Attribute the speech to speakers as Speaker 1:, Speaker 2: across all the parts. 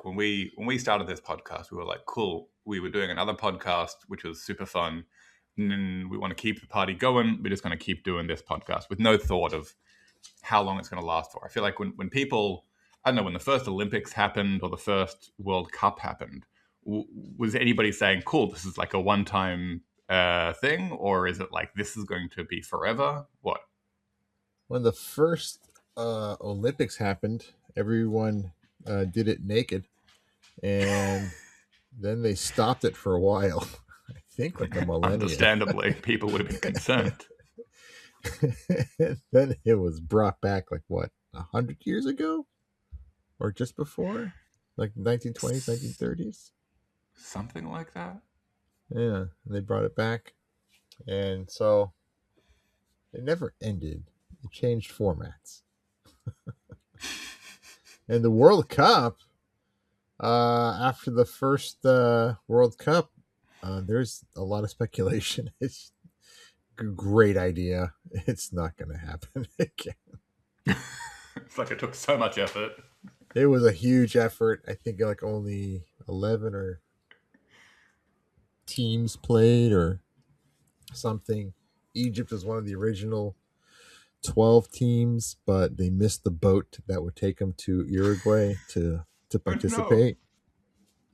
Speaker 1: when we started this podcast, we were like, cool. We were doing another podcast, which was super fun. And then we want to keep the party going. We're just going to keep doing this podcast with no thought of how long it's going to last for. I feel like when people, I don't know, when the first Olympics happened or the first World Cup happened, was anybody saying, cool, this is like a one-time thing? Or is it like, this is going to be forever? What?
Speaker 2: When the first Olympics happened, everyone did it naked, and then they stopped it for a while. I think like a millennia.
Speaker 1: Understandably, people would have been concerned.
Speaker 2: And then it was brought back like what, 100 years ago, or just before, like 1920s, 1930s,
Speaker 1: something like that.
Speaker 2: Yeah, they brought it back, and so it never ended. It changed formats. And the World Cup, after the first World Cup, there's a lot of speculation. It's a great idea. It's not going to happen again.
Speaker 1: It's like it took so much effort.
Speaker 2: It was a huge effort. I think like only 11 or teams played or something. Egypt was one of the original 12 teams, but they missed the boat that would take them to Uruguay to participate.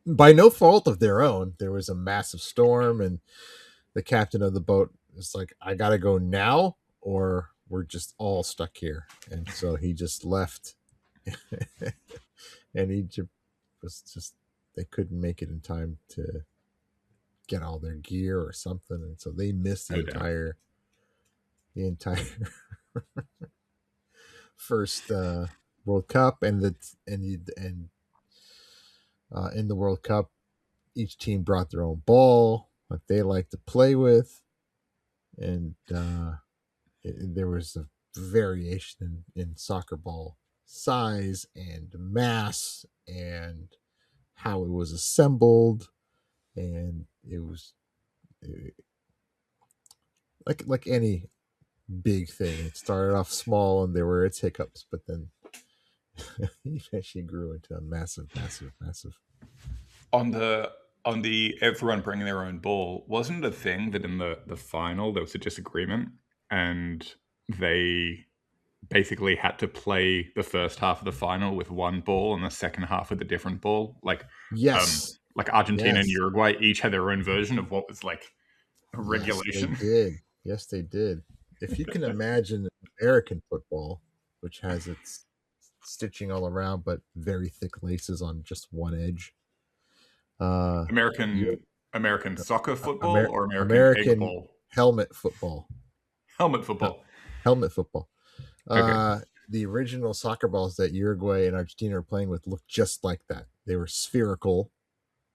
Speaker 2: No. By no fault of their own. There was a massive storm, and the captain of the boat was like, I gotta go now or we're just all stuck here. And so he just left. And Egypt was just, they couldn't make it in time to get all their gear or something, and so they missed the entire first World Cup. And in the World Cup, each team brought their own ball that they like to play with, and there was a variation in soccer ball size and mass and how it was assembled, and it was like any big thing. It started off small and there were its hiccups, but then eventually grew into a massive.
Speaker 1: On the everyone bringing their own ball, wasn't it a thing that in the final there was a disagreement and they basically had to play the first half of the final with one ball and the second half with a different ball? Like,
Speaker 2: yes,
Speaker 1: like Argentina and Uruguay each had their own version of what was like a regulation.
Speaker 2: Yes, they did. If you can imagine American football, which has its stitching all around but very thick laces on just one edge.
Speaker 1: American soccer football or American ball?
Speaker 2: Helmet football.
Speaker 1: Helmet football.
Speaker 2: Helmet football. Okay. The original soccer balls that Uruguay and Argentina are playing with looked just like that. They were spherical,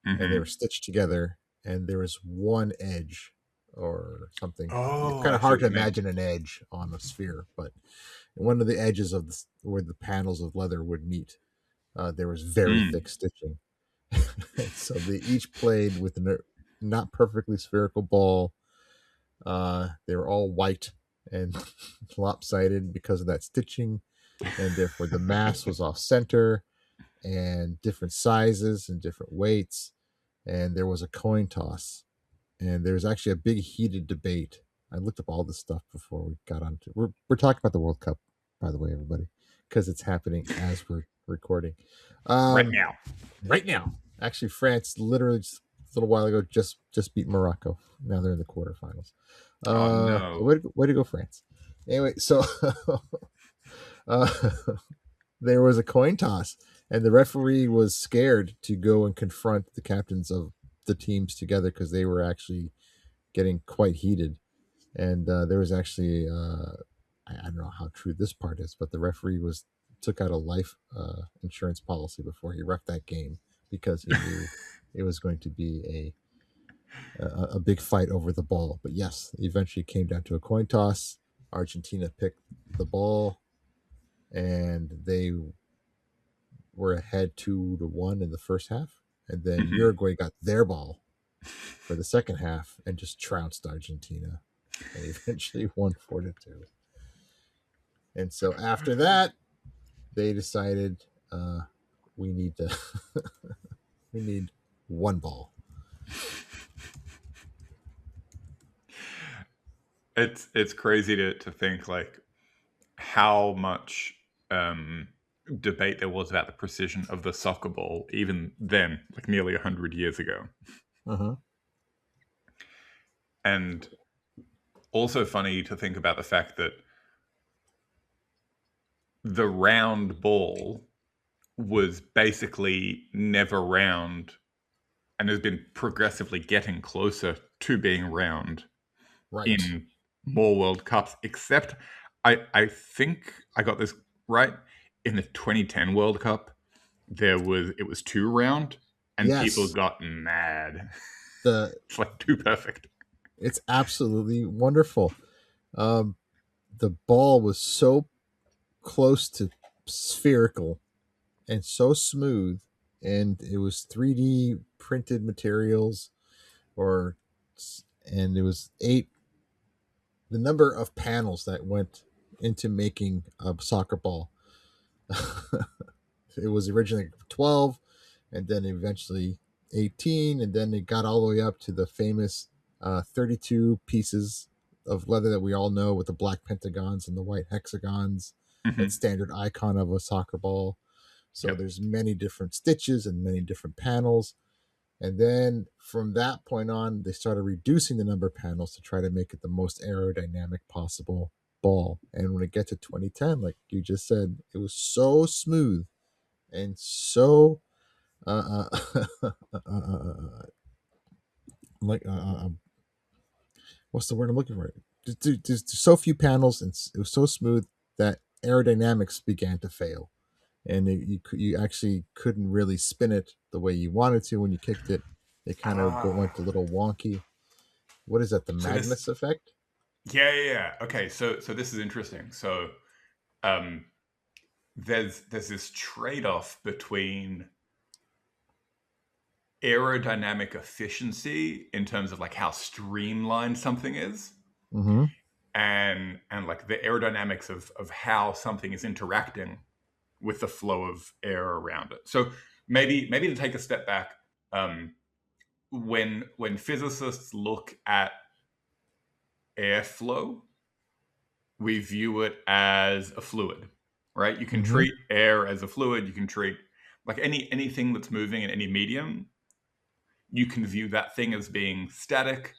Speaker 2: and they were stitched together, and there was one edge or something. It's kind of hard to imagine an edge on a sphere, but one of the edges of where the panels of leather would meet, there was very thick stitching. So they each played with a not perfectly spherical ball. They were all white and lopsided because of that stitching, and therefore the mass was off center and different sizes and different weights. And there was a coin toss, and there was actually a big heated debate. I looked up all this stuff before we got on to. We're talking about the World Cup, by the way, everybody, because it's happening as we're recording.
Speaker 1: Right
Speaker 2: now. Actually, France literally just a little while ago just beat Morocco. Now they're in the quarterfinals.
Speaker 1: No.
Speaker 2: Way to go, France. Anyway, so there was a coin toss, and the referee was scared to go and confront the captains of the teams together because they were actually getting quite heated. And there was actually, I don't know how true this part is, but the referee took out a life insurance policy before he reffed that game because he knew it was going to be a big fight over the ball. But yes, eventually came down to a coin toss. Argentina picked the ball, and they were ahead 2-1 in the first half. And then Uruguay got their ball for the second half and just trounced Argentina and eventually won 4-2. And so after that, they decided we need to need one ball.
Speaker 1: It's crazy to think like how much debate there was about the precision of the soccer ball even then, like nearly 100 years ago.
Speaker 2: Uh-huh.
Speaker 1: And also funny to think about the fact that the round ball was basically never round and has been progressively getting closer to being round
Speaker 2: Right.
Speaker 1: in more World Cups, except I think I got this right. In the 2010 World Cup, it was too round and people
Speaker 2: Yes.
Speaker 1: got mad.
Speaker 2: The
Speaker 1: It's like too perfect.
Speaker 2: It's absolutely wonderful. Um, the ball was so close to spherical and so smooth, and it was 3D printed materials, or and it was eight. The number of panels that went into making a soccer ball. It was originally 12, and then eventually 18, and then it got all the way up to the famous 32 pieces of leather that we all know with the black pentagons and the white hexagons, that
Speaker 1: Mm-hmm.
Speaker 2: standard icon of a soccer ball. So
Speaker 1: Yep.
Speaker 2: there's many different stitches and many different panels. And then from that point on, they started reducing the number of panels to try to make it the most aerodynamic possible ball. And when it get to 2010, like you just said, it was so smooth and so like what's the word I'm looking for? There's so few panels, and it was so smooth that aerodynamics began to fail, and you actually couldn't really spin it the way you wanted to when you kicked it. It kind of went a little wonky. What is that? The
Speaker 1: So this,
Speaker 2: Magnus effect?
Speaker 1: yeah. Okay, so this is interesting. So um, there's this trade off between aerodynamic efficiency in terms of like how streamlined something is,
Speaker 2: Mm-hmm.
Speaker 1: and like the aerodynamics of how something is interacting with the flow of air around it. So maybe to take a step back, um, when physicists look at airflow, we view it as a fluid, right? You can
Speaker 2: Mm-hmm.
Speaker 1: treat air as a fluid. You can treat like anything that's moving in any medium. You can view that thing as being static,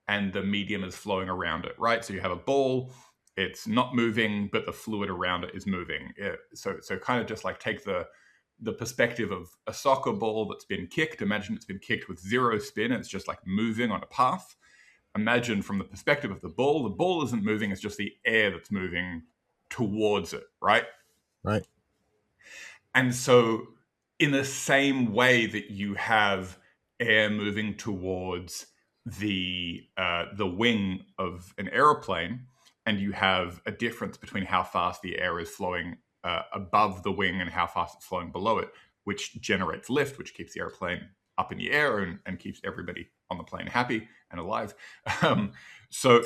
Speaker 1: and the medium is flowing around it, right? So you have a ball, it's not moving, but the fluid around it is moving. So kind of just like take the perspective of a soccer ball that's been kicked. Imagine it's been kicked with zero spin. It's just like moving on a path. Imagine from the perspective of the ball isn't moving. It's just the air that's moving towards it, right?
Speaker 2: Right.
Speaker 1: And so, in the same way that you have air moving towards the wing of an aeroplane, and you have a difference between how fast the air is flowing above the wing and how fast it's flowing below it, which generates lift, which keeps the airplane up in the air and keeps everybody on the plane happy and alive. Um, so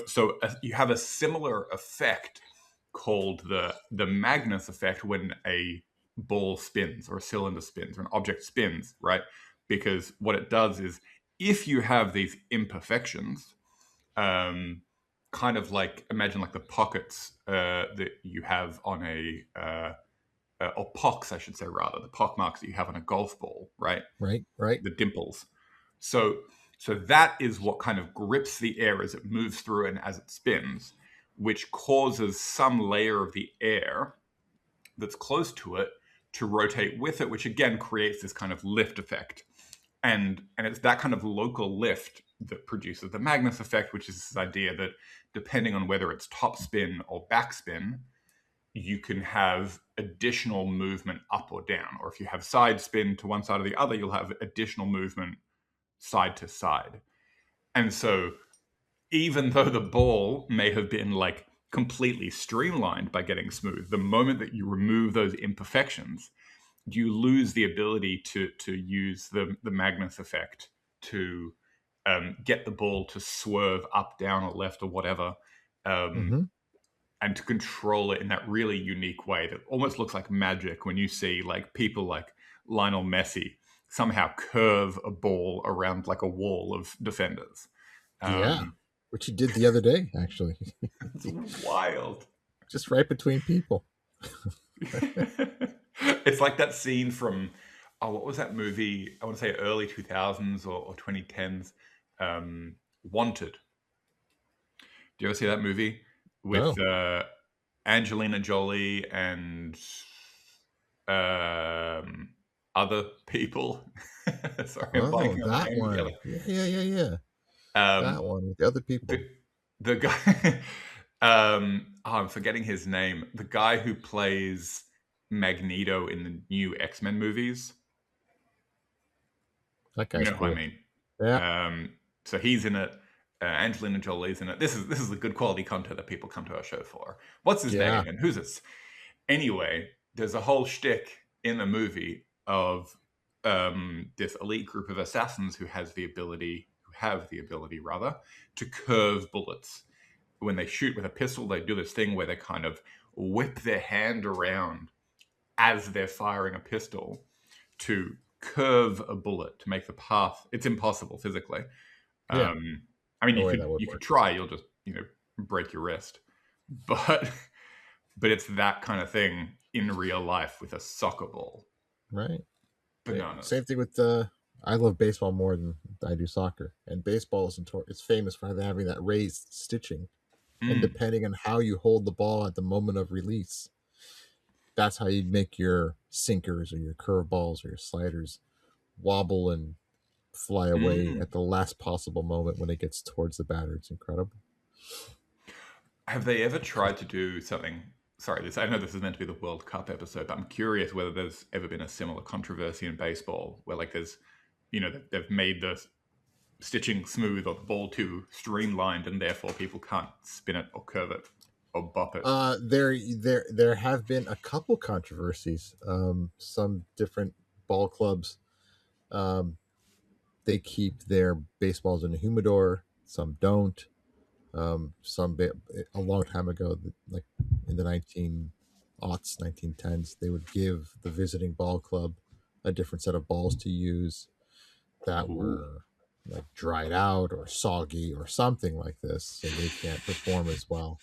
Speaker 1: you have a similar effect called the Magnus effect when a ball spins or a cylinder spins or an object spins, right? Because what it does is if you have these imperfections, kind of like imagine like the pockets that you have on or pocks, I should say, rather, the pock marks that you have on a golf ball, right?
Speaker 2: Right. Right.
Speaker 1: The dimples. So, so that is what kind of grips the air as it moves through and as it spins, which causes some layer of the air that's close to it to rotate with it, which again creates this kind of lift effect. And it's that kind of local lift that produces the Magnus effect, which is this idea that depending on whether it's topspin or backspin, you can have additional movement up or down. Or if you have side spin to one side or the other, you'll have additional movement side to side. And so even though the ball may have been like completely streamlined by getting smooth, the moment that you remove those imperfections, you lose the ability to use the Magnus effect to get the ball to swerve up, down, or left, or whatever, um,
Speaker 2: Mm-hmm.
Speaker 1: and to control it in that really unique way that almost looks like magic when you see like people like Lionel Messi somehow curve a ball around like a wall of defenders.
Speaker 2: Yeah, which he did the other day, actually.
Speaker 1: It's wild.
Speaker 2: Just right between people.
Speaker 1: It's like that scene from, what was that movie? I want to say early 2000s or 2010s. Wanted. Do you ever see that movie with
Speaker 2: No.
Speaker 1: Angelina Jolie and other people? Sorry, I'm
Speaker 2: Oh,
Speaker 1: blanking on the
Speaker 2: that
Speaker 1: name of the
Speaker 2: one.
Speaker 1: other.
Speaker 2: Yeah. That one with the other people.
Speaker 1: The guy. I'm forgetting his name. The guy who plays Magneto in the new X-Men movies.
Speaker 2: That
Speaker 1: You
Speaker 2: guy's
Speaker 1: know who I
Speaker 2: cool.
Speaker 1: mean.
Speaker 2: Yeah.
Speaker 1: So he's in it. Angelina Jolie's in it. This is the good quality content that people come to our show for. What's his name and who's this? Anyway, there's a whole shtick in the movie of this elite group of assassins who have the ability rather to curve bullets. When they shoot with a pistol, they do this thing where they kind of whip their hand around as they're firing a pistol to curve a bullet to make the path. It's impossible physically.
Speaker 2: Yeah.
Speaker 1: I mean,
Speaker 2: No way that would
Speaker 1: you could
Speaker 2: work.
Speaker 1: try. You'll just break your wrist, but it's that kind of thing in real life with a soccer ball.
Speaker 2: Right.
Speaker 1: Bananas.
Speaker 2: Same thing with I love baseball more than I do soccer, and baseball is famous for having that raised stitching, and depending on how you hold the ball at the moment of release, that's how you make your sinkers or your curveballs or your sliders wobble and fly away at the last possible moment when it gets towards the batter. It's incredible.
Speaker 1: Have they ever tried to do something? Sorry, I know this is meant to be the World Cup episode, but I'm curious whether there's ever been a similar controversy in baseball where, like, there's, they've made the stitching smooth or the ball too streamlined, and therefore people can't spin it or curve it or bop it.
Speaker 2: There have been a couple controversies. Some different ball clubs, they keep their baseballs in a humidor. Some don't. A long time ago, like in the 1910s, they would give the visiting ball club a different set of balls to use that were like dried out or soggy or something like this, so they can't perform as well.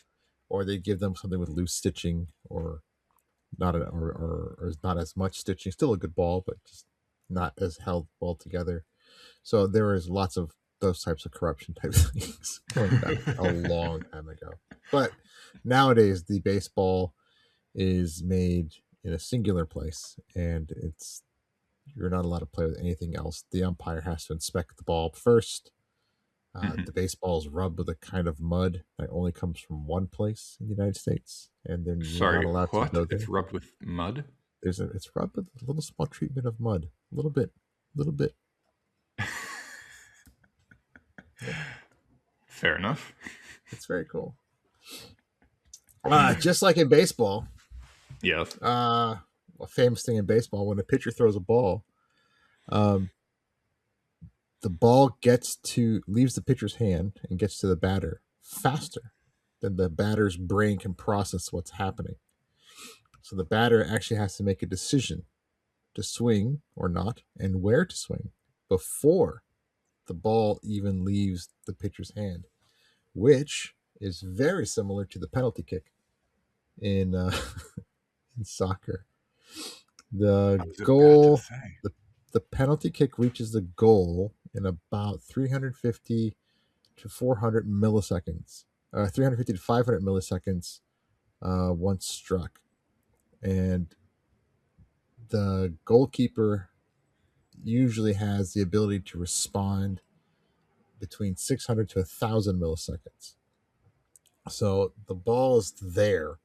Speaker 2: Or they give them something with loose stitching or or not as much stitching. Still a good ball, but just not as held well together. So there is lots of those types of corruption type things going back a long time ago. But nowadays, the baseball is made in a singular place, and you're not allowed to play with anything else. The umpire has to inspect the ball first. The baseball is rubbed with a kind of mud that only comes from one place in the United States, and then you're not allowed to go there.
Speaker 1: It's rubbed with mud?
Speaker 2: It's rubbed with a little small treatment of mud, a little bit.
Speaker 1: Fair enough.
Speaker 2: It's very cool. Just like in baseball.
Speaker 1: Yes.
Speaker 2: A famous thing in baseball, when a pitcher throws a ball, the ball leaves the pitcher's hand and gets to the batter faster than the batter's brain can process what's happening. So the batter actually has to make a decision to swing or not and where to swing before the ball even leaves the pitcher's hand, which is very similar to the penalty kick in in soccer. The goal, the penalty kick reaches the goal in about 350 to 400 milliseconds, 350 to 500 milliseconds once struck. And the goalkeeper usually has the ability to respond between 600 to 1,000 milliseconds. So the ball is there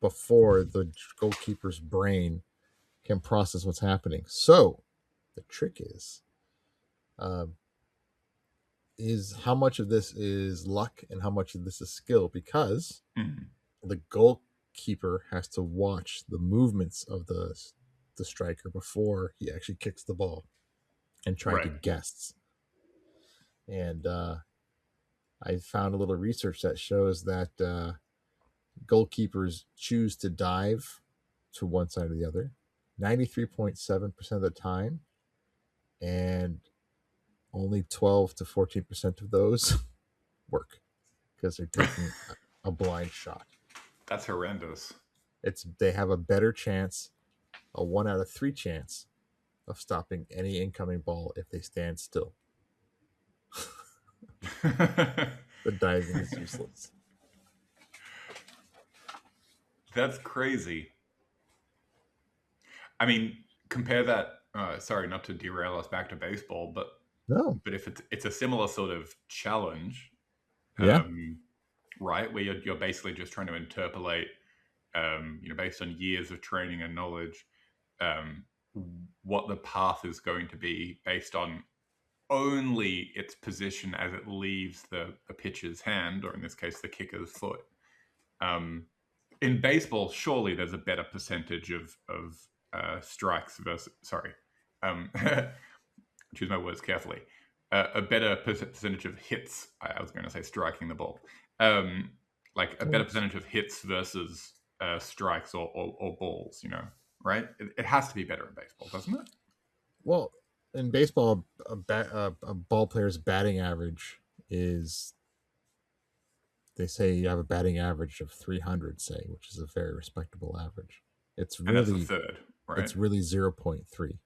Speaker 2: before the goalkeeper's brain can process what's happening. So the trick is how much of this is luck and how much of this is skill, because the goalkeeper has to watch the movements of the striker before he actually kicks the ball and try to guess. And I found a little research that shows that goalkeepers choose to dive to one side or the other, 93.7% of the time, and only 12 to 14% of those work because they're taking a blind shot.
Speaker 1: That's horrendous.
Speaker 2: They have a better chance, a 1 out of 3 chance of stopping any incoming ball if they stand still. The diving is useless.
Speaker 1: That's crazy. I mean, compare that. Sorry, not to derail us back to baseball, but
Speaker 2: No.
Speaker 1: if it's a similar sort of challenge,
Speaker 2: Yeah.
Speaker 1: Right, where you're basically just trying to interpolate, based on years of training and knowledge, what the path is going to be based on only its position as it leaves the pitcher's hand, or in this case, the kicker's foot. In baseball, surely there's a better percentage of strikes versus. Sorry, choose my words carefully. A better percentage of hits. I was going to say striking the ball. Like a better percentage of hits versus strikes or balls. Right? It has to be better in baseball, doesn't it?
Speaker 2: Well, in baseball, a ball player's batting average is, they say you have a batting average of 300, say, which is a very respectable average. It's
Speaker 1: And that's the
Speaker 2: really,
Speaker 1: third, right?
Speaker 2: it's really 0.300.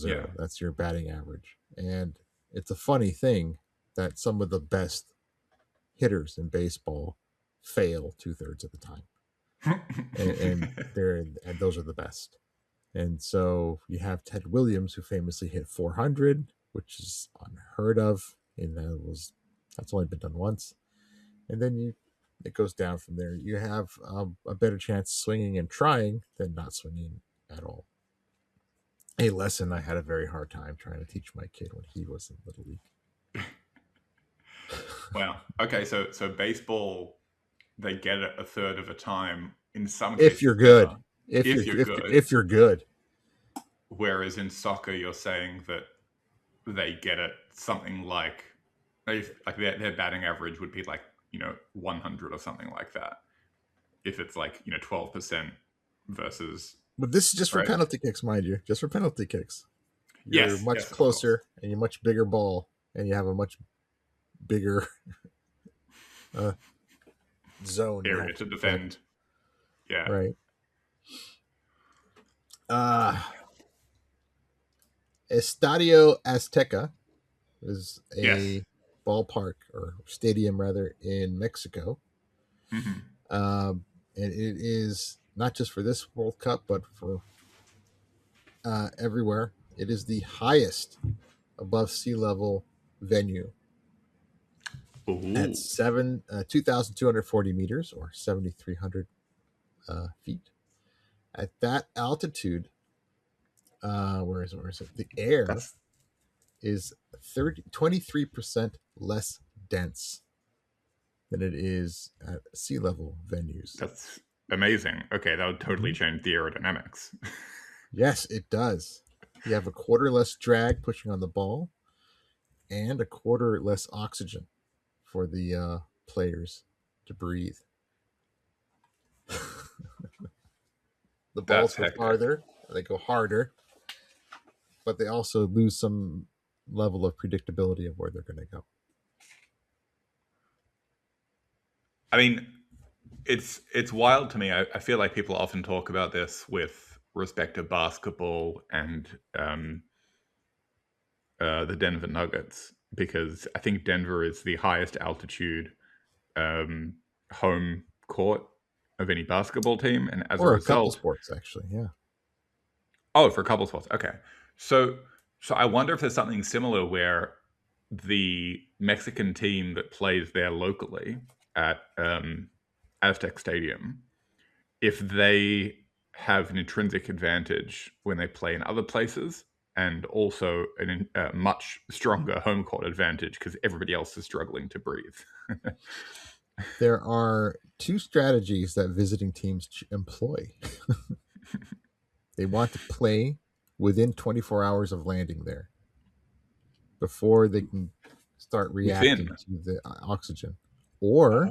Speaker 1: Yeah.
Speaker 2: That's your batting average. And it's a funny thing that some of the best hitters in baseball fail 2/3 of the time. and those are the best. And so you have Ted Williams, who famously hit 400, which is unheard of, and that's only been done once. And then it goes down from there. You have a better chance swinging and trying than not swinging at all. A lesson I had a very hard time trying to teach my kid when he was in Little League.
Speaker 1: Wow. Okay, so baseball, they get it a third of the time. In some
Speaker 2: if
Speaker 1: cases,
Speaker 2: you're good,
Speaker 1: if you're good.
Speaker 2: if you're good.
Speaker 1: Whereas in soccer, you're saying that they get it something like their batting average would be like 100 or something like that. If it's like 12% versus.
Speaker 2: But this is just for
Speaker 1: right?
Speaker 2: penalty kicks, mind you. Just for penalty kicks. You're
Speaker 1: Yes,
Speaker 2: much closer, and you're much bigger ball, and you have a much bigger zone
Speaker 1: area to defend. Yeah.
Speaker 2: Right. Estadio Azteca is a ballpark, or stadium rather, in Mexico.
Speaker 1: Mm-hmm.
Speaker 2: And it is not just for this World Cup, but for everywhere. It is the highest above sea level venue.
Speaker 1: Ooh.
Speaker 2: At 2,240 meters, or 7,300 feet. At that altitude, where is it? The air is 23% less dense than it is at sea level venues.
Speaker 1: That's amazing. Okay, that would totally change the aerodynamics.
Speaker 2: Yes, it does. You have a quarter less drag pushing on the ball, and a quarter less oxygen for the players to breathe. The balls go farther, they go harder, but they also lose some level of predictability of where they're going to go.
Speaker 1: I mean, it's wild to me. I feel like people often talk about this with respect to basketball and the Denver Nuggets, because I think Denver is the highest altitude home court of any basketball team, and as a result,
Speaker 2: a couple sports actually, yeah.
Speaker 1: Oh, for a couple sports, okay. So I wonder if there's something similar where the Mexican team that plays there locally at Aztec Stadium, if they have an intrinsic advantage when they play in other places, and also a much stronger home court advantage because everybody else is struggling to breathe.
Speaker 2: There are two strategies that visiting teams employ. They want to play within 24 hours of landing there before they can start reacting to the oxygen. Or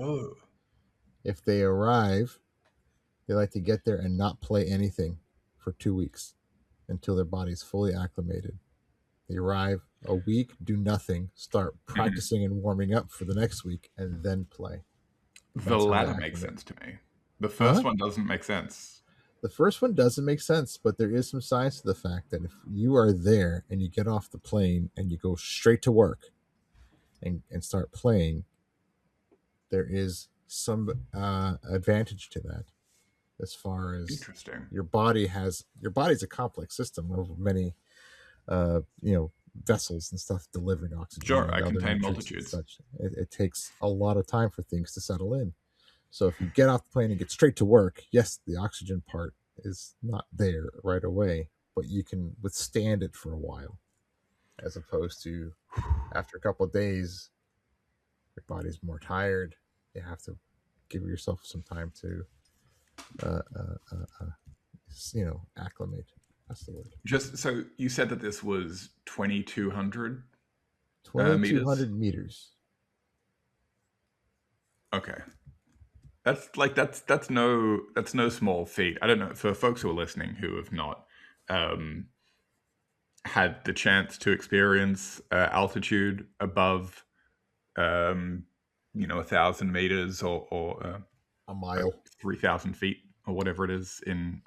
Speaker 2: if they arrive, they like to get there and not play anything for 2 weeks until their body's fully acclimated. They arrive a week, do nothing, start practicing and warming up for the next week, and then play.
Speaker 1: The
Speaker 2: That's how they
Speaker 1: latter makes
Speaker 2: acclimate.
Speaker 1: sense to me. The first
Speaker 2: Huh?
Speaker 1: one doesn't make sense.
Speaker 2: The first one doesn't make sense, but there is some science to the fact that if you are there and you get off the plane and you go straight to work and start playing, there is some advantage to that, as far as
Speaker 1: Interesting.
Speaker 2: your body's a complex system of many vessels and stuff delivering oxygen
Speaker 1: Sure,
Speaker 2: and
Speaker 1: I
Speaker 2: other
Speaker 1: contain
Speaker 2: nutrients and
Speaker 1: multitudes.
Speaker 2: such. It takes a lot of time for things to settle in. So if you get off the plane and get straight to work, yes, the oxygen part is not there right away, but you can withstand it for a while, as opposed to after a couple of days, your body's more tired. You have to give yourself some time to, acclimate. That's the word.
Speaker 1: Just so you said that this was 2,200 meters.
Speaker 2: 2,200 meters.
Speaker 1: Okay, that's no small feat. I don't know, for folks who are listening who have not had the chance to experience altitude above 1,000 meters or
Speaker 2: A mile.
Speaker 1: 3,000 feet or whatever it is in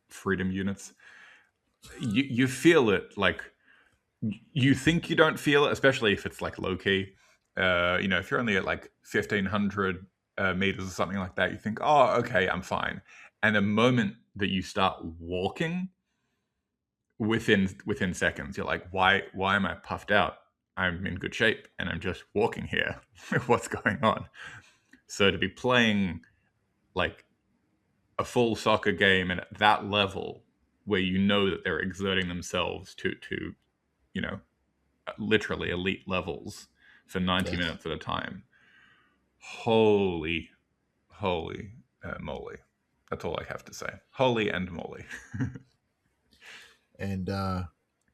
Speaker 1: freedom units. You feel it, like, you think you don't feel it, especially if it's like low key. If you're only at like 1,500 meters or something like that, you think, oh, okay, I'm fine. And the moment that you start walking, within seconds, you're like, why am I puffed out? I'm in good shape and I'm just walking here. What's going on? So to be playing like a full soccer game and at that level, where you know that they're exerting themselves to literally elite levels for 90
Speaker 2: Yes.
Speaker 1: minutes at a time. Holy moly. That's all I have to say. Holy and moly.
Speaker 2: And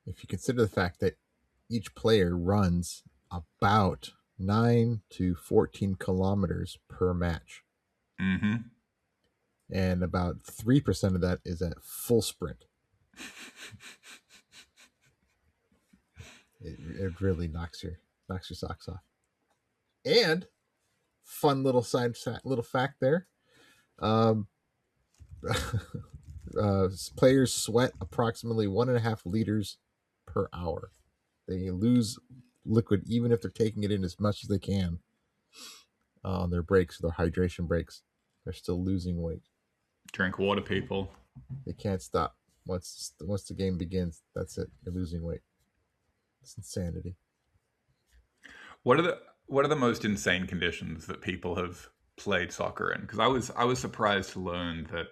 Speaker 2: if you consider the fact that each player runs about 9 to 14 kilometers per match,
Speaker 1: Mm-hmm.
Speaker 2: and about 3% of that is at full sprint. It really knocks your socks off. And fun little fact there. Players sweat approximately 1.5 liters per hour. They lose liquid even if they're taking it in as much as they can on their breaks, their hydration breaks. They're still losing weight.
Speaker 1: Drink water, people.
Speaker 2: They can't stop. Once the game begins, that's it. You're losing weight. It's insanity.
Speaker 1: What are the most insane conditions that people have played soccer in? Because I was surprised to learn that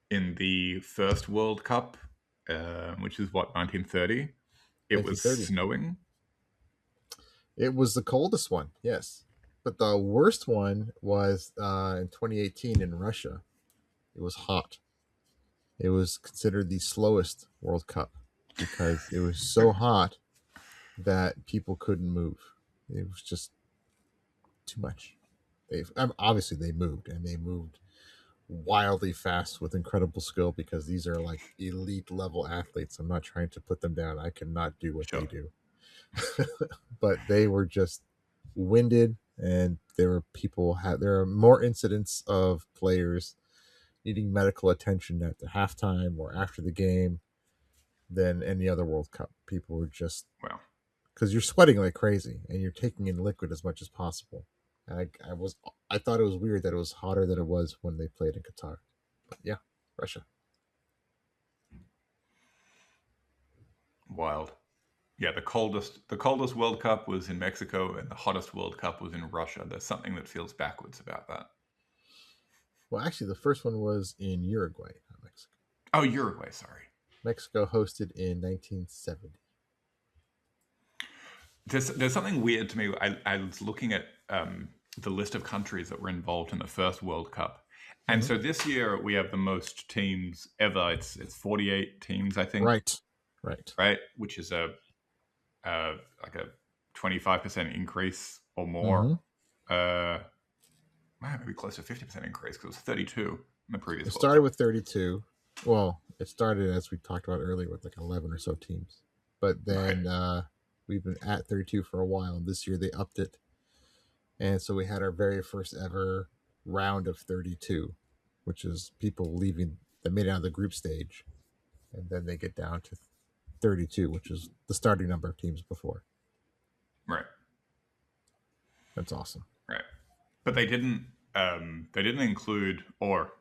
Speaker 1: in the first World Cup, which is what, 1930, it was
Speaker 2: 1930.
Speaker 1: snowing.
Speaker 2: It was the coldest one, yes. But the worst one was in 2018 in Russia. It was hot. It was considered the slowest World Cup because it was so hot that people couldn't move. It was just too much. Obviously they moved, and they moved wildly fast with incredible skill, because these are like elite level athletes. I'm not trying to put them down. I cannot do what
Speaker 1: Sure.
Speaker 2: they do. But they were just winded, and there are more incidents of players needing medical attention at the halftime or after the game than any other World Cup. People were just,
Speaker 1: Well,
Speaker 2: because you're sweating like crazy and you're taking in liquid as much as possible. And I thought it was weird that it was hotter than it was when they played in Qatar. But yeah, Russia.
Speaker 1: wild. Yeah, the coldest World Cup was in Mexico, and the hottest World Cup was in Russia. There's something that feels backwards about that.
Speaker 2: Well, actually, the first one was in Uruguay, not Mexico.
Speaker 1: Oh, Uruguay, sorry.
Speaker 2: Mexico hosted in 1970.
Speaker 1: There's something weird to me. I was looking at the list of countries that were involved in the first World Cup, and so this year we have the most teams ever. It's 48 teams, I think.
Speaker 2: Right.
Speaker 1: Which is like a 25% increase or more. Maybe close to 50% increase, because it was 32 in the previous.
Speaker 2: It started with 32. Well, It started, as we talked about earlier, with like 11 or so teams, but then we've been at 32 for a while. And this year they upped it, and so we had our very first ever round of 32, which is people leaving that made it out of the group stage, and then they get down to 32, which is the starting number of teams before.
Speaker 1: Right.
Speaker 2: That's awesome.
Speaker 1: Right. But they didn't include, or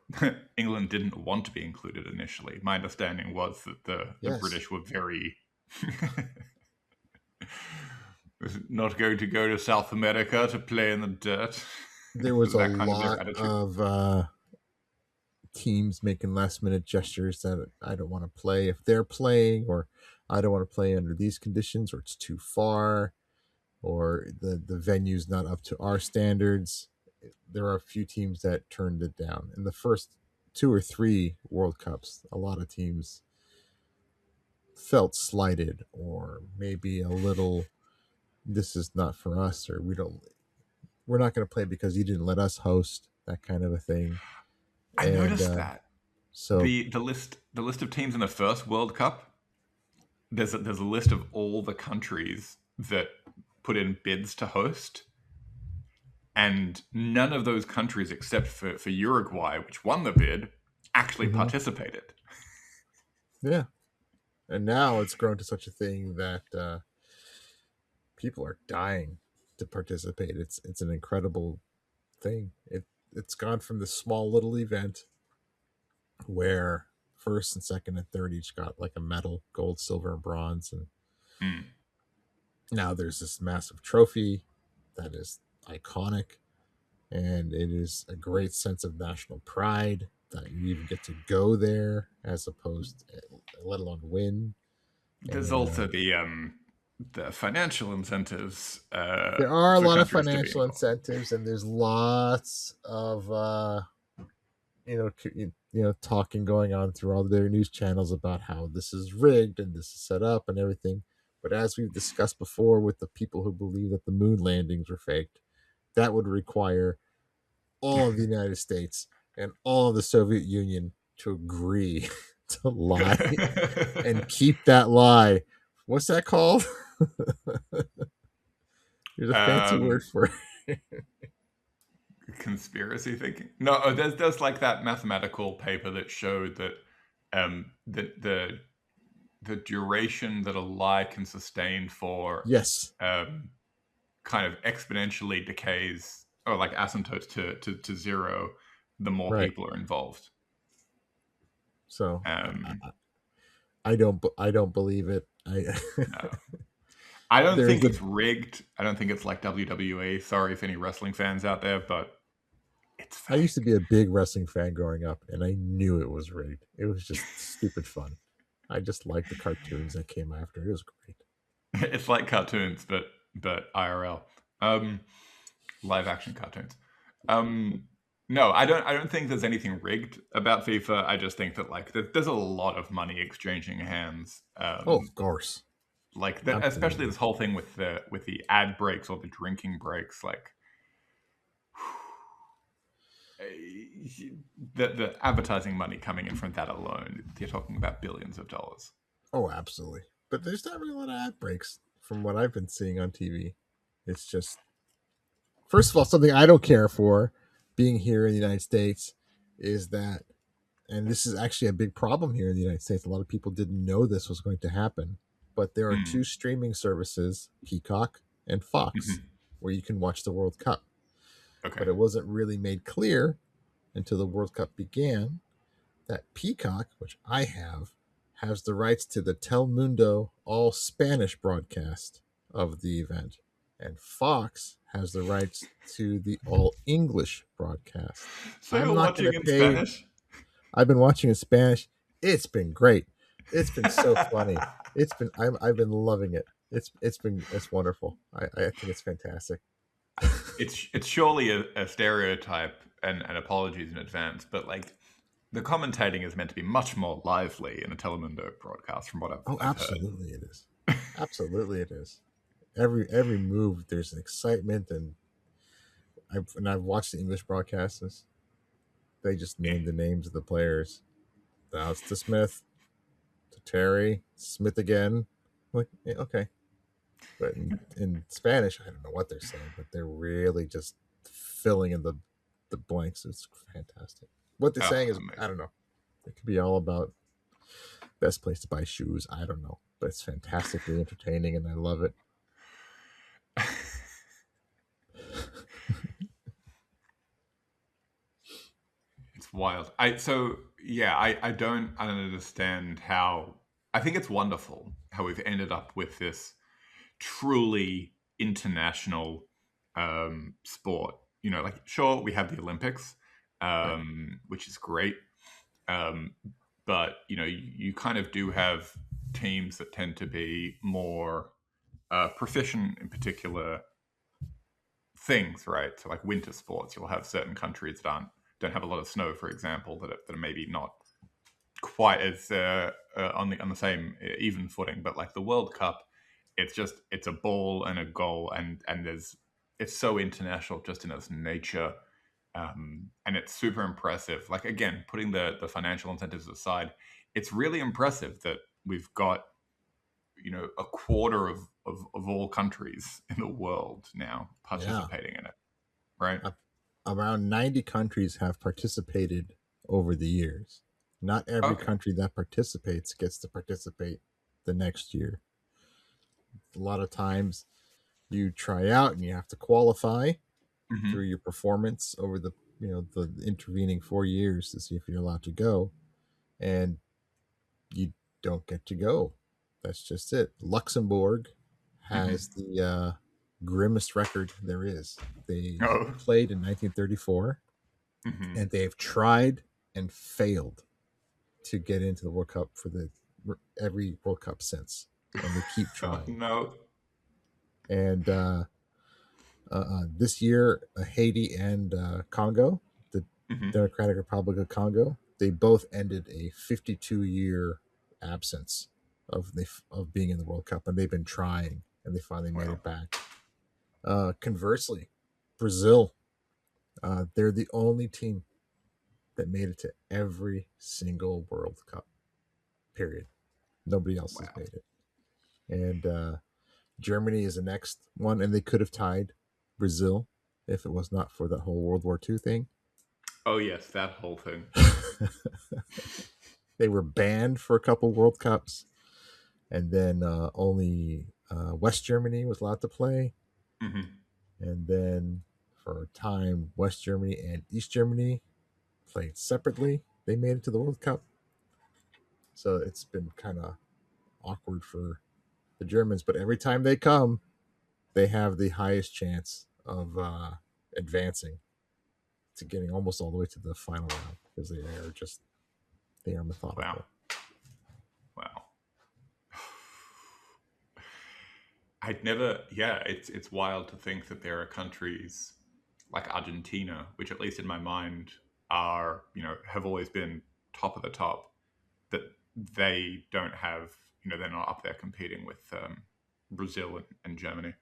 Speaker 1: England didn't want to be included initially. My understanding was that the British were very not going to go to South America to play in the dirt.
Speaker 2: There was a lot of teams making last minute gestures that I don't want to play if they're playing, or I don't want to play under these conditions, or it's too far, or the venue's not up to our standards. There are a few teams that turned it down. In the first 2 or 3 World Cups, a lot of teams felt slighted, or maybe a little, this is not for us, or we're not going to play because you didn't let us host, that kind of a thing.
Speaker 1: I noticed that. So the list of teams in the first World Cup, there's a list of all the countries that put in bids to host, and none of those countries, except for Uruguay, which won the bid, actually participated.
Speaker 2: Yeah. And now it's grown to such a thing that people are dying to participate. It's an incredible thing. It's gone from this small little event where first and second and third each got like a medal, gold, silver, and bronze, and now there's this massive trophy that is iconic, and it is a great sense of national pride that you even get to go there, as opposed to, let alone win.
Speaker 1: There's also the financial incentives.
Speaker 2: There are a lot of financial incentives, and there's lots of talking going on through all their news channels about how this is rigged and this is set up and everything. But as we've discussed before, with the people who believe that the moon landings were faked, that would require all of the United States and all of the Soviet Union to agree to lie and keep that lie. What's that called? There's a fancy word for it.
Speaker 1: Conspiracy thinking. No, there's like that mathematical paper that showed that the duration that a lie can sustain for kind of exponentially decays, or like asymptotes to zero, the more people are involved.
Speaker 2: So I don't believe it.
Speaker 1: No. I don't think it's rigged. I don't think it's like WWE. Sorry if any wrestling fans out there, but it's fake.
Speaker 2: I used to be a big wrestling fan growing up, and I knew it was rigged. It was just stupid fun. I just liked the cartoons that came after. It was great.
Speaker 1: It's like cartoons, but IRL, live action cartoons. No, I don't think there's anything rigged about FIFA. I just think that like there's a lot of money exchanging hands.
Speaker 2: Of course.
Speaker 1: Like especially this whole thing with the ad breaks or the drinking breaks, like the advertising money coming in from that alone, you're talking about billions of dollars.
Speaker 2: Oh, absolutely. But there's not really a lot of ad breaks from what I've been seeing on TV. It's just, first of all, something I don't care for being here in the United States is that, and this is actually a big problem here in the United States, a lot of people didn't know this was going to happen, but there are 2 streaming services, Peacock and Fox, where you can watch the World Cup. Okay. But it wasn't really made clear until the World Cup began that Peacock, which I have, has the rights to the Telemundo all Spanish broadcast of the event, and Fox has the rights to the all English broadcast.
Speaker 1: So you're watching in Spanish?
Speaker 2: I've been watching in Spanish. It's been great. It's been so funny. I've been loving it. It's wonderful. I think it's fantastic.
Speaker 1: It's surely a stereotype, and apologies in advance, but like the commentating is meant to be much more lively in a Telemundo broadcast, from what I've
Speaker 2: absolutely heard. It is. Absolutely it is. Every move there's an excitement, and I've watched the English broadcasts. They just named the names of the players. Now it's to Smith, to Terry, Smith again. Like, yeah, okay. But in Spanish, I don't know what they're saying, but they're really just filling in the blanks. It's fantastic. What they're saying is,
Speaker 1: amazing.
Speaker 2: I don't know. It could be all about best place to buy shoes. I don't know, but it's fantastically entertaining, and I love it.
Speaker 1: It's wild. I don't understand how. I think it's wonderful how we've ended up with this truly international sport. You know, like sure we have the Olympics,
Speaker 2: Right.
Speaker 1: which is great, but you know you kind of do have teams that tend to be more proficient in particular things, right? So like winter sports, you'll have certain countries that don't have a lot of snow, for example, that are maybe not quite as on the same even footing. But like the World Cup, it's a ball and a goal, and it's so international just in its nature, and it's super impressive. Like again, putting the financial incentives aside, it's really impressive that we've got a quarter of all countries in the world now
Speaker 2: Yeah.
Speaker 1: participating in it, right?
Speaker 2: Around 90 countries have participated over the years. Not every
Speaker 1: Okay.
Speaker 2: country that participates gets to participate the next year. A lot of times you try out and you have to qualify through
Speaker 1: Hmm.
Speaker 2: your performance over the intervening 4 years to see if you're allowed to go, and you don't get to go. That's just it. Luxembourg has
Speaker 1: Hmm.
Speaker 2: the grimmest record there is. They
Speaker 1: Oh.
Speaker 2: played in 1934,
Speaker 1: Hmm.
Speaker 2: and they've tried and failed to get into the World Cup for every World Cup since, and they keep
Speaker 1: Oh
Speaker 2: trying.
Speaker 1: no.
Speaker 2: And this year, Haiti and Congo, the
Speaker 1: Hmm.
Speaker 2: Democratic Republic of Congo, they both ended a 52-year absence of being in the World Cup, and they've been trying, and they finally made
Speaker 1: Well.
Speaker 2: it back. Conversely, Brazil, they're the only team that made it to every single World Cup. Period. Nobody else has
Speaker 1: Wow.
Speaker 2: made it. And Germany is the next one, and they could have tied Brazil if it was not for the whole World War II thing.
Speaker 1: Oh yes, that whole thing.
Speaker 2: They were banned for a couple World Cups, and then only West Germany was allowed to play.
Speaker 1: Hmm.
Speaker 2: And then for a time, West Germany and East Germany played separately. They made it to the World Cup. So it's been kind of awkward for the Germans, but every time they come, they have the highest chance of advancing to getting almost all the way to the final round because they are
Speaker 1: Wow.
Speaker 2: methodical.
Speaker 1: Wow. I'd never. Yeah, it's wild to think that there are countries like Argentina, which at least in my mind are have always been top of the top, that they don't have. They're not up there competing with Brazil and Germany.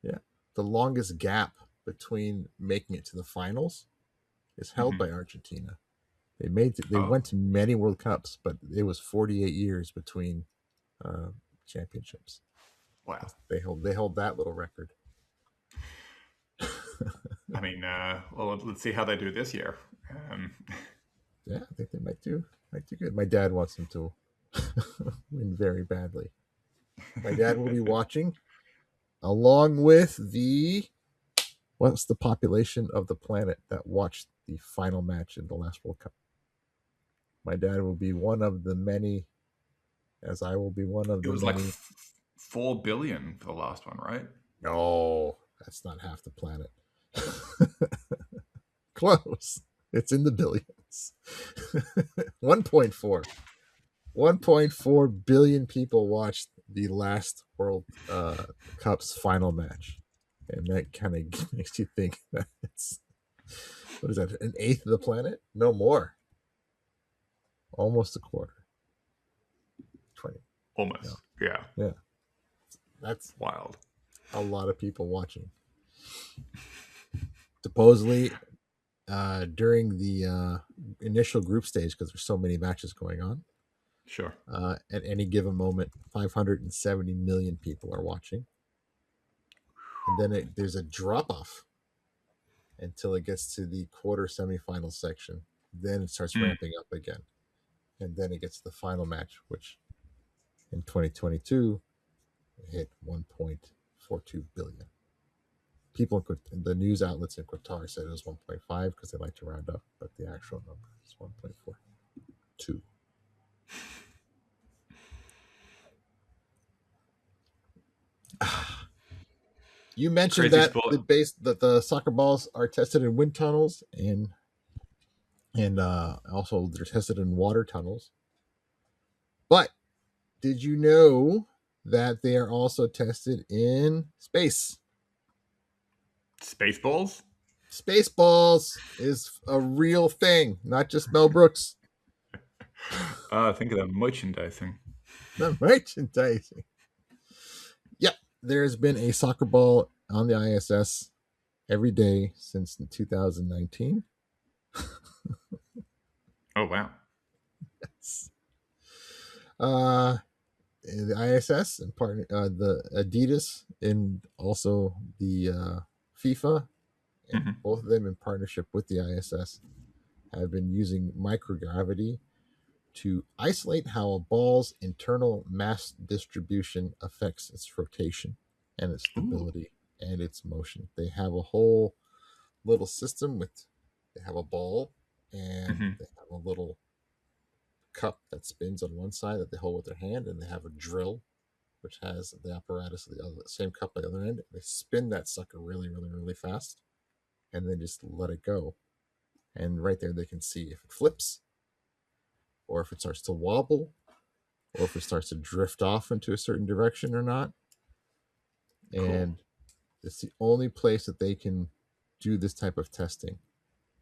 Speaker 2: Yeah, the longest gap between making it to the finals is held by
Speaker 1: Hmm.
Speaker 2: Argentina. They
Speaker 1: Oh
Speaker 2: went to many World Cups, but it was 48 years between uh, championships.
Speaker 1: wow.
Speaker 2: They hold that little record.
Speaker 1: I mean, well, let's see how they do this year. Um,
Speaker 2: Yeah, I think they might do good. My dad wants them to win very badly. My dad will be watching along with what's the population of the planet that watched the final match in the last World Cup. My dad will be one of the many, as I will be one of
Speaker 1: it
Speaker 2: the
Speaker 1: was like
Speaker 2: many.
Speaker 1: 4 billion for the last one, right?
Speaker 2: No, that's not half the planet. Close. It's in the billions. 1.4. 1.4 billion people watched the last World Cup's final match. And that kind of makes you think that it's, what is that, an eighth of the planet? No more. Almost a quarter. 20. No.
Speaker 1: Almost. Yeah.
Speaker 2: Yeah. That's
Speaker 1: Wild.
Speaker 2: a lot of people watching. Supposedly, during the initial group stage, because there's so many matches going on.
Speaker 1: Sure.
Speaker 2: At any given moment, 570 million people are watching. And then there's a drop off until it gets to the quarter semifinal section. Then it starts ramping up again. And then it gets to the final match, which in 2022 hit 1.42 billion. People in the news outlets in Qatar said it was 1.5 because they like to round up, but the actual number is 1.42. You mentioned
Speaker 1: Crazy
Speaker 2: that
Speaker 1: sport.
Speaker 2: the soccer balls are tested in wind tunnels and also they're tested in water tunnels. But did you know that they are also tested in space?
Speaker 1: Spaceballs?
Speaker 2: Spaceballs is a real thing, not just Mel Brooks.
Speaker 1: Think of the merchandising.
Speaker 2: The merchandising. Yep, there's been a soccer ball on the ISS every day since 2019.
Speaker 1: Oh, wow.
Speaker 2: The ISS and the Adidas and also the FIFA, and both of them in partnership with the ISS, have been using microgravity to isolate how a ball's internal mass distribution affects its rotation and its stability and its motion. They have a whole little system they have a ball and they have a little cup that spins on one side that they hold with their hand, and they have a drill which has the apparatus of the same cup at the other end. They spin that sucker really, really, really fast, and then just let it go. And right there, they can see if it flips, or if it starts to wobble, or if it starts to drift off into a certain direction or not. And it's the only place that they can do this type of testing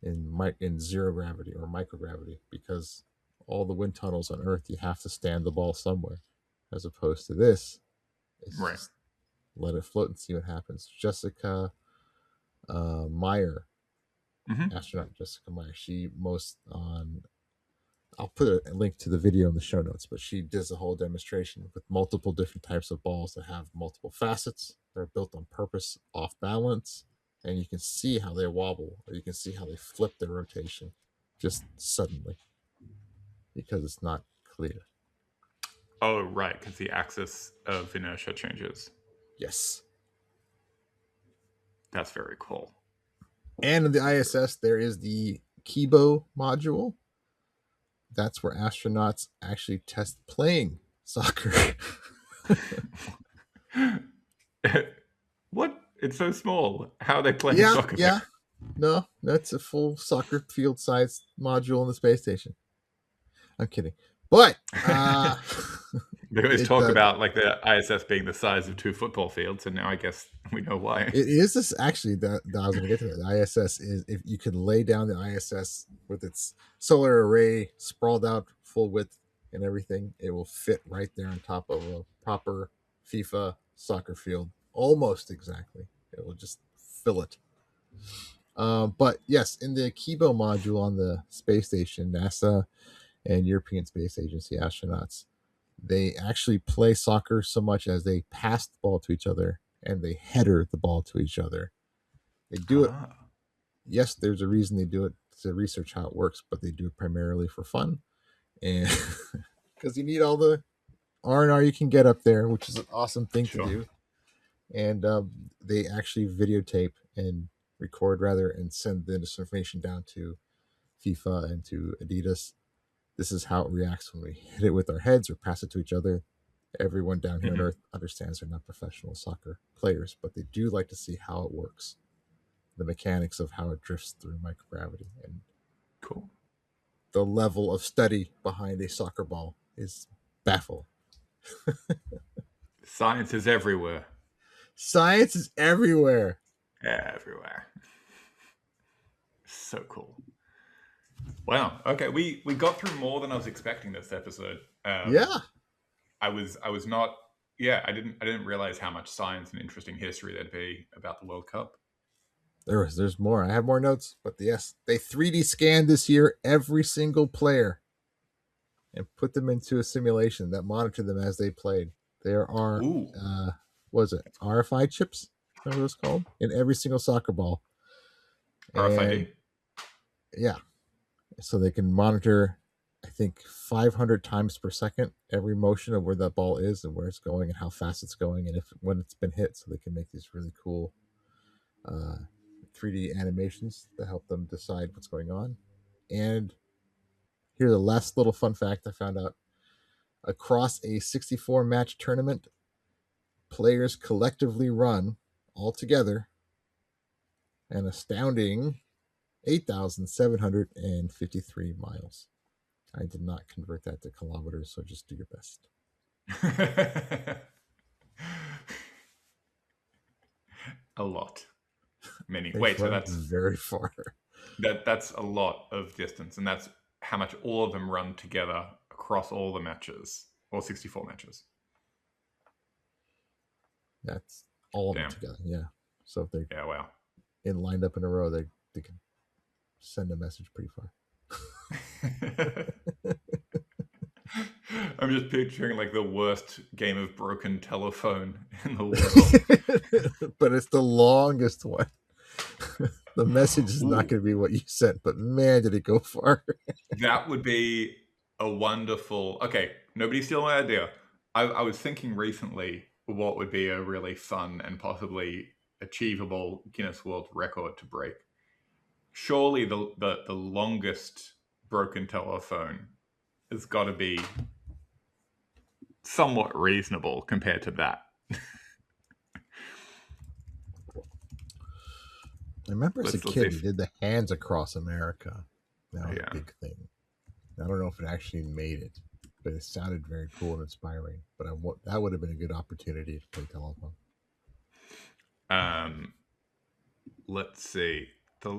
Speaker 2: in zero gravity or microgravity, because all the wind tunnels on Earth, you have to stand the ball somewhere, as opposed to this, it's just let it float and see what happens. Jessica Meyer, astronaut Jessica Meyer, I'll put a link to the video in the show notes, but she does a whole demonstration with multiple different types of balls that have multiple facets. They're built on purpose, off balance, and you can see how they wobble, or you can see how they flip their rotation just suddenly because it's not clear.
Speaker 1: Oh, right, because the axis of inertia changes.
Speaker 2: Yes.
Speaker 1: That's very cool.
Speaker 2: And in the ISS, there is the Kibo module. That's where astronauts actually test playing soccer.
Speaker 1: What? It's so small. How are they playing soccer?
Speaker 2: Yeah. No, that's a full soccer field size module in the space station. I'm kidding. But
Speaker 1: they always talk about like the ISS being the size of 2 football fields, and now I guess we know why.
Speaker 2: It is this actually that I was going to get to that. The ISS is, if you could lay down the ISS with its solar array sprawled out full width and everything, it will fit right there on top of a proper FIFA soccer field, almost exactly. It will just fill it. But yes, in the Kibo module on the space station, NASA and European Space Agency astronauts, they actually play soccer so much as they pass the ball to each other and they header the ball to each other. They do it. Yes, there's a reason they do it to research how it works, but they do it primarily for fun, and because you need all the R&R you can get up there, which is an awesome thing to do. And they actually videotape and record and send this information down to FIFA and to Adidas. This is how it reacts when we hit it with our heads or pass it to each other. Everyone down here on Earth understands they're not professional soccer players, but they do like to see how it works, the mechanics of how it drifts through microgravity. And the level of study behind a soccer ball is baffling.
Speaker 1: Science is everywhere.
Speaker 2: Science is everywhere.
Speaker 1: Everywhere. So cool. Wow. Okay, we got through more than I was expecting this episode.
Speaker 2: Yeah.
Speaker 1: I was not. Yeah, I didn't realize how much science and interesting history there'd be about the World Cup.
Speaker 2: There's more. I have more notes, but yes, they 3D scanned this year every single player and put them into a simulation that monitored them as they played. There are,
Speaker 1: Ooh,
Speaker 2: what is it, RFI chips? What it's called in every single soccer ball, and
Speaker 1: RFID.
Speaker 2: yeah, so they can monitor, I think, 500 times per second every motion of where that ball is and where it's going and how fast it's going and if when it's been hit, so they can make these really cool uh, 3D animations that help them decide what's going on. And here's the last little fun fact I found out. Across a 64 match tournament, players collectively run all together an astounding 8,753 miles. I did not convert that to kilometers, so just do your best.
Speaker 1: A lot. Many.
Speaker 2: They
Speaker 1: Wait, so
Speaker 2: run very far.
Speaker 1: that's a lot of distance, and that's how much all of them run together across all the matches, or 64 matches.
Speaker 2: That's all of them
Speaker 1: Damn.
Speaker 2: together. Yeah. So if they're
Speaker 1: Wow.
Speaker 2: lined up in a row, they can send a message pretty far.
Speaker 1: I'm just picturing like the worst game of broken telephone in the
Speaker 2: world. But it's the longest one. The message is not going to be what you sent, but man, did it go far.
Speaker 1: That would be a wonderful... Okay, nobody steal my idea. I was thinking recently what would be a really fun and possibly achievable Guinness World Record to break. Surely the longest broken telephone has got to be somewhat reasonable compared to that.
Speaker 2: I remember as a kid, he did the Hands Across America. That was a big thing. I don't know if it actually made it, but it sounded very cool and inspiring. But that would have been a good opportunity to play telephone.
Speaker 1: Let's see. The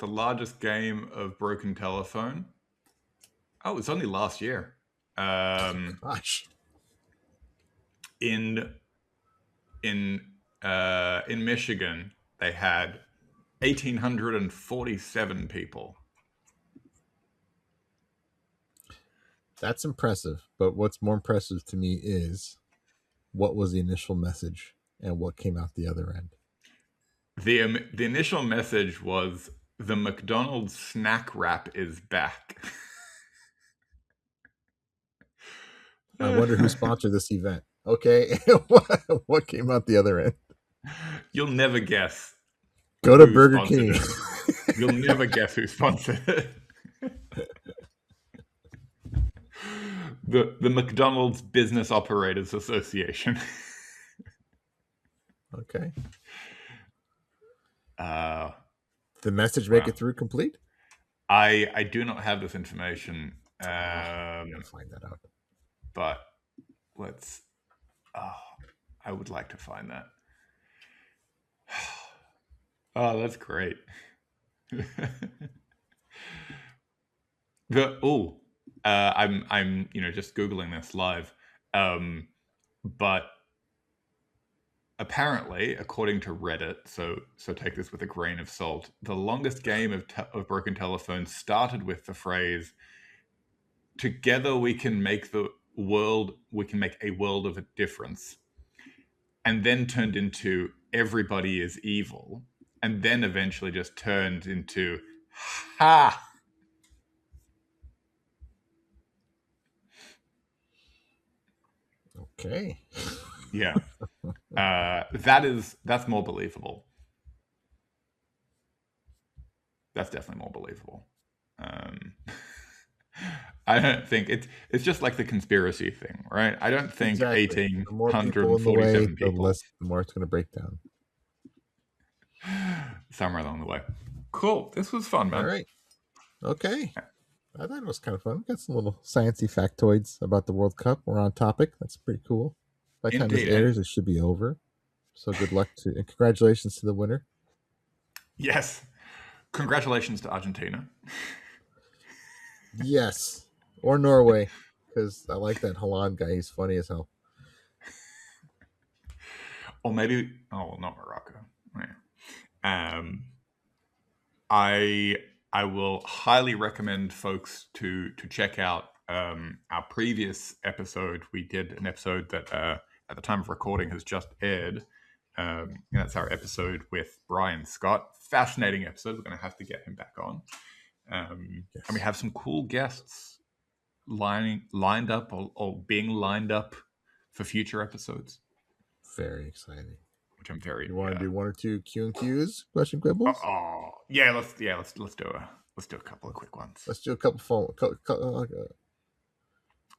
Speaker 1: largest game of broken telephone. Oh, it's only last year.
Speaker 2: Gosh.
Speaker 1: In Michigan, they had 1,847 people.
Speaker 2: That's impressive. But what's more impressive to me is what was the initial message and what came out the other end.
Speaker 1: The initial message was the McDonald's snack wrap is back.
Speaker 2: I wonder who sponsored this event. Okay, what came out the other end?
Speaker 1: You'll never guess.
Speaker 2: Go to Burger King.
Speaker 1: You'll never guess who sponsored it. The McDonald's Business Operators Association.
Speaker 2: Okay. The message make it through complete?
Speaker 1: I do not have this information.
Speaker 2: I'm gonna find that out.
Speaker 1: But let's. I would like to find that. Oh, that's great. I'm just Googling this live, but apparently, according to Reddit, so take this with a grain of salt, the longest game of broken telephone started with the phrase, "Together we can make a world of a difference," and then turned into "Everybody is evil," and then eventually just turned into "Ha."
Speaker 2: Okay.
Speaker 1: Yeah. That's more believable. That's definitely more believable. I don't think it's just like the conspiracy thing, right? I don't think exactly. 1,847 people.
Speaker 2: The more it's going to break down.
Speaker 1: Somewhere along the way. Cool. This was fun, man.
Speaker 2: All right. Okay. I thought it was kind of fun. We got some little sciencey factoids about the World Cup. We're on topic. That's pretty cool. By the time this airs, it should be over. So good luck and congratulations to the winner.
Speaker 1: Yes. Congratulations to Argentina.
Speaker 2: Yes. Or Norway. Because I like that Haaland guy. He's funny as hell.
Speaker 1: Or maybe, not Morocco. I will highly recommend folks to check out our previous episode. We did an episode that at the time of recording has just aired. And that's our episode with Brian Scott. Fascinating episode. We're going to have to get him back on. And we have some cool guests lined up or being lined up for future episodes.
Speaker 2: Very exciting.
Speaker 1: Which I'm very.
Speaker 2: You want to do one or two Q and Qs, question quibbles?
Speaker 1: Yeah, let's do a couple of quick ones.
Speaker 2: Let's do a couple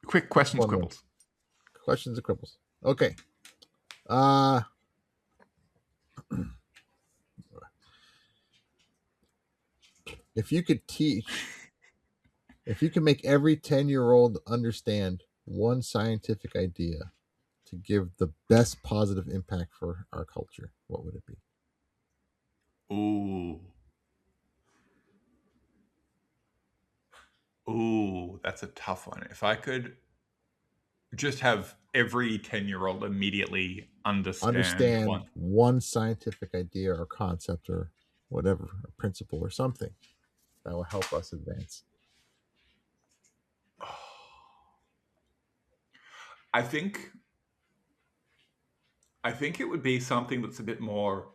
Speaker 1: quick questions, quibbles.
Speaker 2: Questions and quibbles. Okay. If you could make every 10-year-old understand one scientific idea to give the best positive impact for our culture, what would it be?
Speaker 1: Ooh, that's a tough one. If I could just have every 10-year-old immediately understand
Speaker 2: one scientific idea or concept or whatever, a principle or something that will help us advance.
Speaker 1: I think it would be something that's a bit more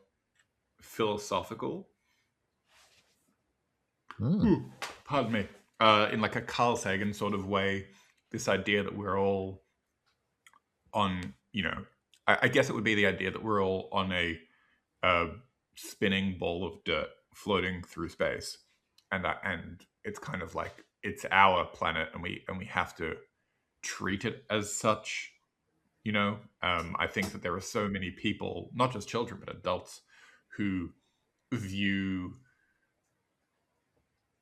Speaker 1: philosophical. Pardon me. In like a Carl Sagan sort of way, this idea that we're all on, I guess it would be the idea that we're all on a spinning ball of dirt floating through space, and it's kind of like it's our planet, and we have to treat it as such. I think that there are so many people, not just children but adults, who view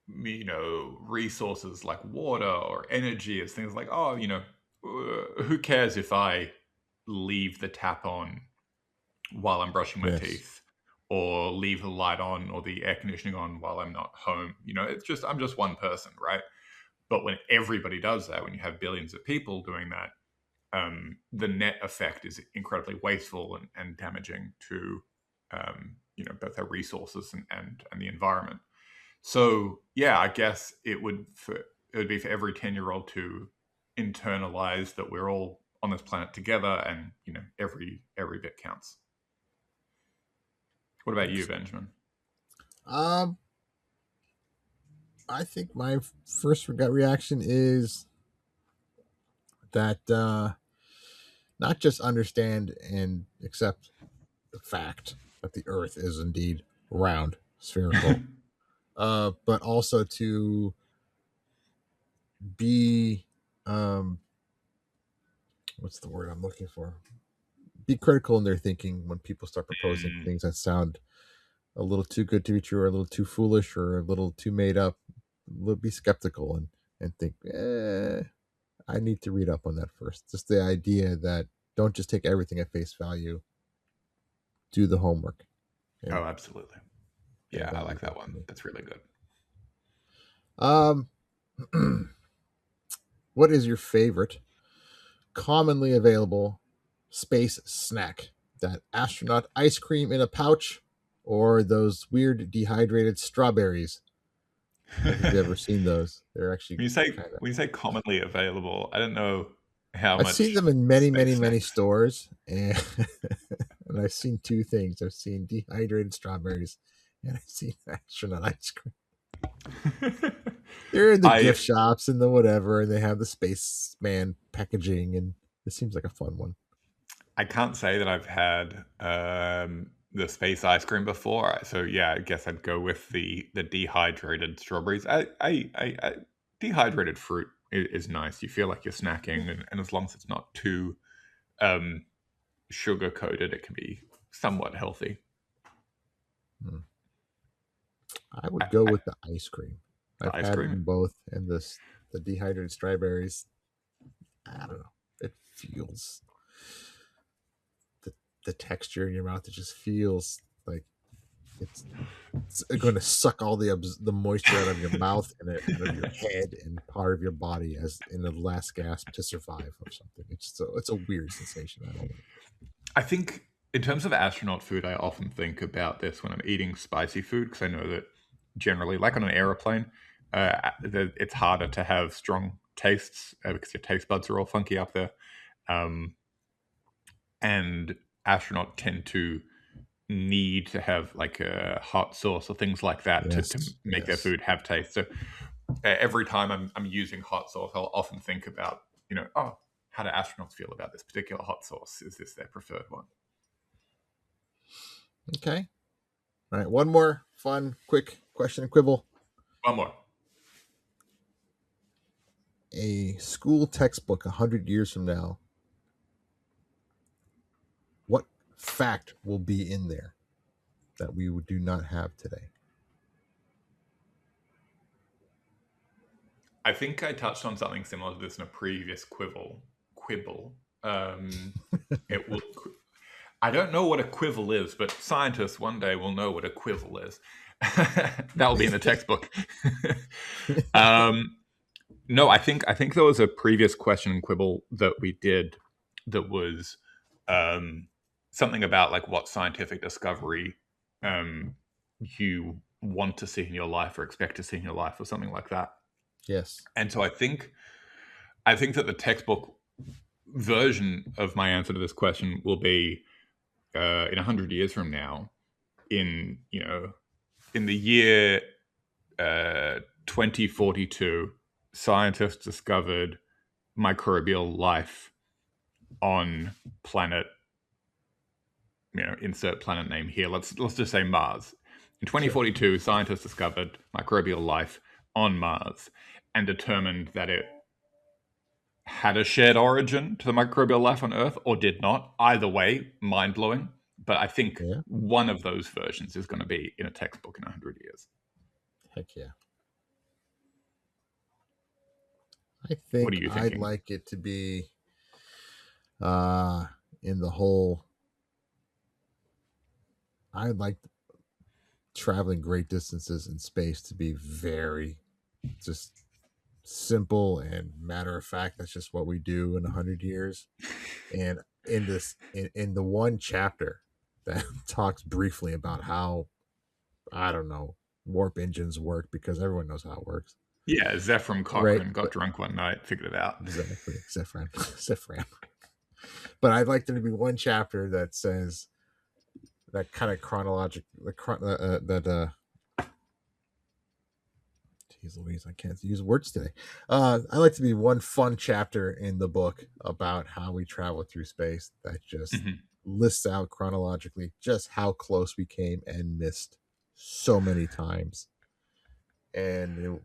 Speaker 1: resources like water or energy as things like, who cares if I leave the tap on while I'm brushing my teeth, or leave the light on or the air conditioning on while I'm not home. I'm just one person, right? But when everybody does that, when you have billions of people doing that, the net effect is incredibly wasteful and damaging to both our resources and the environment. So yeah, I guess it would be for every 10-year-old to internalize that we're all on this planet together, and every bit counts. What about you, Benjamin?
Speaker 2: I think my first gut reaction is that not just understand and accept the fact that the Earth is indeed round, spherical, but also to be what's the word I'm looking for? Be critical in their thinking when people start proposing things that sound a little too good to be true, or a little too foolish, or a little too made up. Be skeptical and think, I need to read up on that first. Just the idea that don't just take everything at face value. Do the homework.
Speaker 1: Oh, absolutely. Yeah, I like that one. That's really good.
Speaker 2: What is your favorite commonly available space snack? That astronaut ice cream in a pouch, or those weird dehydrated strawberries? Have you ever seen those? They're actually
Speaker 1: when you say commonly available, I don't know how much.
Speaker 2: I've seen them in many stores, and and I've seen two things. I've seen dehydrated strawberries, and I've seen astronaut ice cream. They're in the gift shops and the whatever, and they have the spaceman packaging, and it seems like a fun one.
Speaker 1: I can't say that I've had the space ice cream before, so yeah, I guess I'd go with the dehydrated strawberries. Dehydrated fruit is nice. You feel like you're snacking, and as long as it's not too sugar coated, it can be somewhat healthy.
Speaker 2: I would go with the ice cream. I've had them both, and the dehydrated strawberries, I don't know. It feels the texture in your mouth. It just feels like it's going to suck all the moisture out of your mouth and out of your head and part of your body as in the last gasp to survive or something. It's a weird sensation. I don't know.
Speaker 1: I think In terms of astronaut food, I often think about this when I'm eating spicy food because I know that generally, like on an aeroplane, it's harder to have strong tastes because your taste buds are all funky up there. And astronauts tend to need to have like a hot sauce or things like that to make their food have taste. So every time I'm using hot sauce, I'll often think about, oh, how do astronauts feel about this particular hot sauce? Is this their preferred one?
Speaker 2: Okay. All right. One more fun, quick question and quibble.
Speaker 1: One more.
Speaker 2: A school textbook 100 years from now, what fact will be in there that we do not have today?
Speaker 1: I think I touched on something similar to this in a previous quibble. It will. I don't know what a quibble is, but scientists one day will know what a quibble is. That will be in the textbook. No, I think there was a previous question and quibble that we did that was something about like what scientific discovery you want to see in your life or expect to see in your life or something like that.
Speaker 2: Yes.
Speaker 1: And so I think that the textbook version of my answer to this question will be in 100 years from now, in the year 2042, scientists discovered microbial life on planet, insert planet name here. Let's just say Mars. In 2042, scientists discovered microbial life on Mars and determined that it had a shared origin to the microbial life on Earth or did not. Either way, mind-blowing. But I think one of those versions is going to be in a textbook in 100 years.
Speaker 2: Heck yeah. I think
Speaker 1: what are you thinking?
Speaker 2: I'd like it to be in the whole... I'd like traveling great distances in space to be very just simple and matter of fact. That's just what we do in 100 years. And in the one chapter that talks briefly about how, I don't know, warp engines work, because everyone knows how it works.
Speaker 1: Yeah, Zephram Cochrane got drunk one night, figured it out.
Speaker 2: Exactly, Zephram. But I'd like there to be one chapter that says that kind of chronological, Jeez Louise, I can't use words today. I like to be one fun chapter in the book about how we travel through space that just lists out chronologically just how close we came and missed so many times. And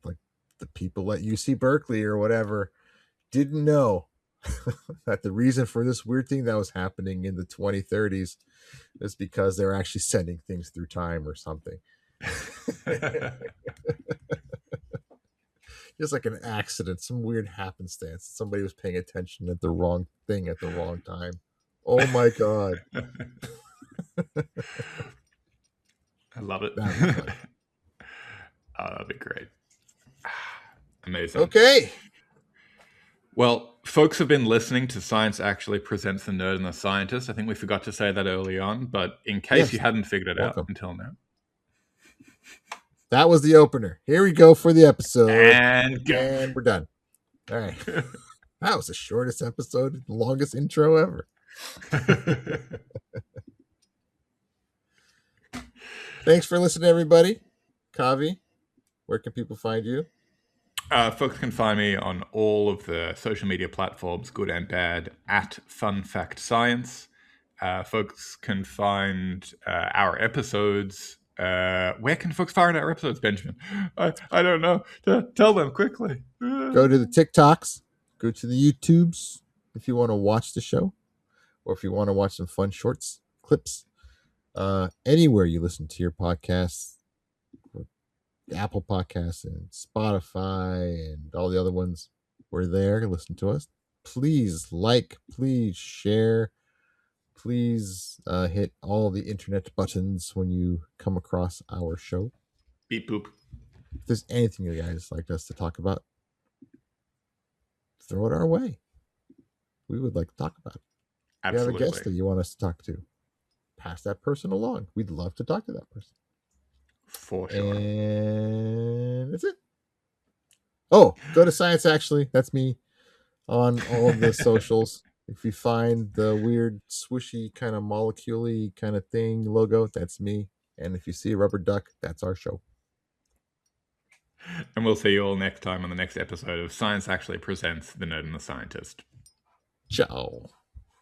Speaker 2: like the people at UC Berkeley or whatever didn't know that the reason for this weird thing that was happening in the 2030s is because they're actually sending things through time or something. Just like an accident, some weird happenstance. Somebody was paying attention at the wrong thing at the wrong time. Oh my god.
Speaker 1: I love it. That'd be great. Amazing.
Speaker 2: Okay.
Speaker 1: Well, folks have been listening to Science Actually Presents the Nerd and the Scientist. I think we forgot to say that early on, but in case you hadn't figured it out until now.
Speaker 2: That was the opener. Here we go for the episode.
Speaker 1: And
Speaker 2: we're done. All right. That was the shortest episode, the longest intro ever. Thanks for listening, everybody. Kovi, where can people find you?
Speaker 1: Folks can find me on all of the social media platforms, good and bad, at Fun Fact Science. Folks can find our episodes. Where can folks find our episodes, Benjamin? I don't know. Tell them quickly.
Speaker 2: Go to the TikToks. Go to the YouTubes if you want to watch the show, or if you want to watch some fun shorts, clips. Anywhere you listen to your podcasts, Apple Podcasts and Spotify and all the other ones, we're there. Listen to us. Please like, please share, please hit all the internet buttons when you come across our show.
Speaker 1: Beep boop.
Speaker 2: If there's anything you guys like us to talk about, throw it our way. We would like to talk about it. If you have a guest
Speaker 1: Absolutely.
Speaker 2: that you want us to talk to, pass that person along. We'd love to talk to that person.
Speaker 1: For sure.
Speaker 2: And that's it. Oh, go to Science Actually. That's me on all of the socials. If you find the weird swooshy kind of molecule-y kind of thing logo, that's me. And if you see a rubber duck, that's our show.
Speaker 1: And we'll see you all next time on the next episode of Science Actually Presents The Nerd and the Scientist.
Speaker 2: Ciao.